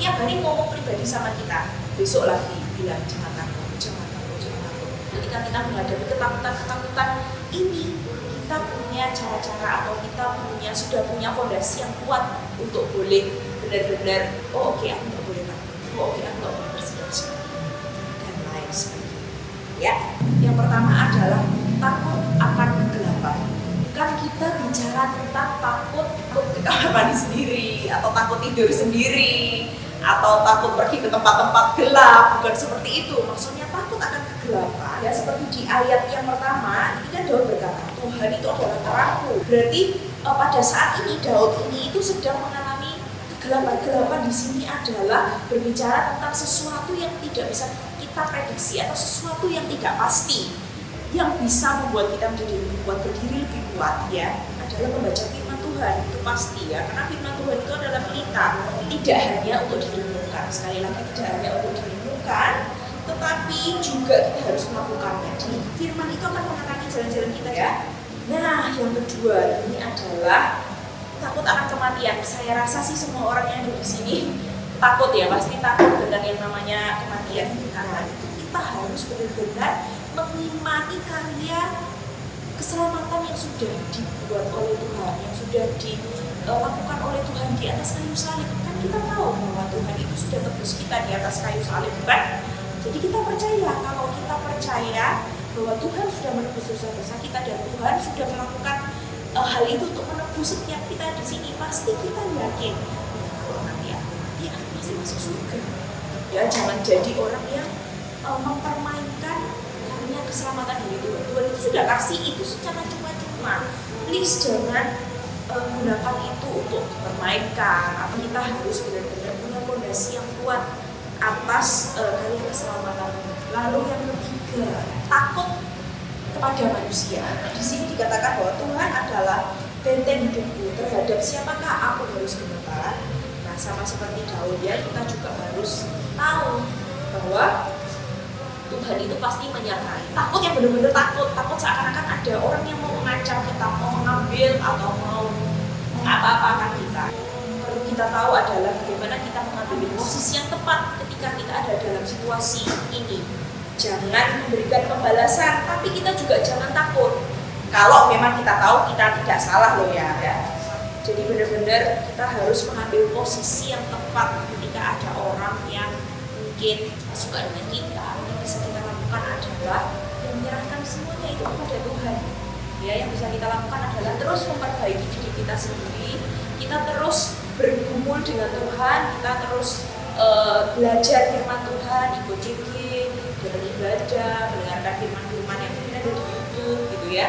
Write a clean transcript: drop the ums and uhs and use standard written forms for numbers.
tiap hari ngomong pribadi sama kita, besok lagi bilang jangan takut, jangan takut, jangan takut. Ketika kita menghadapi ketakutan ini, kita punya cara-cara atau kita sudah punya fondasi yang kuat untuk boleh benar-benar oke, aku nggak boleh takut, oke, aku nggak boleh bersikap dan lain sebagainya. Ya, yang pertama adalah takut akan kegelapan. Kan kita bicara tentang takut ke kamar mandi sendiri, atau takut tidur sendiri, atau takut pergi ke tempat-tempat gelap, bukan seperti itu. Maksudnya takut akan kegelapan. Ya seperti di ayat yang pertama, ini kan Daud berkata, Tuhan itu adalah terangku. Berarti pada saat ini Daud ini itu sedang mengalami kegelapan. Di sini adalah berbicara tentang sesuatu yang tidak bisa kita prediksi atau sesuatu yang tidak pasti, yang bisa membuat kita menjadi lebih kuat, berdiri lebih kuat ya, adalah membaca firman Tuhan. Itu pasti ya, karena firman Tuhan itu adalah pelita, tidak hanya untuk direnungkan, sekali lagi tidak hanya untuk direnungkan, tetapi juga kita harus melakukannya. Jadi firman itu akan menerangi jalan-jalan kita ya. Nah, yang kedua ini adalah takut akan kematian. Saya rasa sih semua orang yang ada di sini takut ya, pasti takut dengan yang namanya kematian. Karena itu kita harus benar-benar mengimani karya keselamatan yang sudah dibuat oleh Tuhan, yang sudah dilakukan oleh Tuhan di atas kayu salib. Kan kita tahu bahwa Tuhan itu sudah tebus kita di atas kayu salib, kan? Jadi kita percaya, kalau kita percaya bahwa Tuhan sudah menebus dosa-dosa kita dan Tuhan sudah melakukan hal itu untuk menebus setiap kita di sini, pasti kita yakin kalau nanti dia akan pasti masuk surga. Ya, jangan jadi orang yang mempermainkan karena keselamatan dari Tuhan. Tuhan itu sudah kasih itu secara cuma-cuma. Please jangan gunakan itu untuk dipermainkan. Atau kita harus benar-benar punya fondasi yang kuat atas karya keselamatan. Lalu yang ketiga, takut kepada manusia. Di sini dikatakan bahwa Tuhan adalah benteng hidupku, terhadap siapakah aku harus gemetar. Nah, sama seperti Daud ya, kita juga harus tahu bahwa Tuhan itu pasti menyertai. Takut yang benar-benar takut seakan-akan ada orang yang mau mengancam kita, mau mengambil atau mau mengapa-apakan kita. Perlu kita tahu adalah bagaimana kita mengambil posisi yang tepat ketika kita ada dalam situasi ini. Jangan memberikan pembalasan, tapi kita juga jangan takut. Kalau memang kita tahu kita tidak salah loh ya. Jadi benar-benar kita harus mengambil posisi yang tepat ketika ada orang yang mungkin suka dengan kita. Yang bisa kita lakukan adalah yang menyerahkan semuanya itu kepada Tuhan. Ya, yang bisa kita lakukan adalah terus memperbaiki diri kita sendiri. Kita terus bergumul dengan Tuhan. Kita terus belajar firman Tuhan, ikut CG, beribadah, mendengarkan firman-firman yang ada di YouTube gitu ya.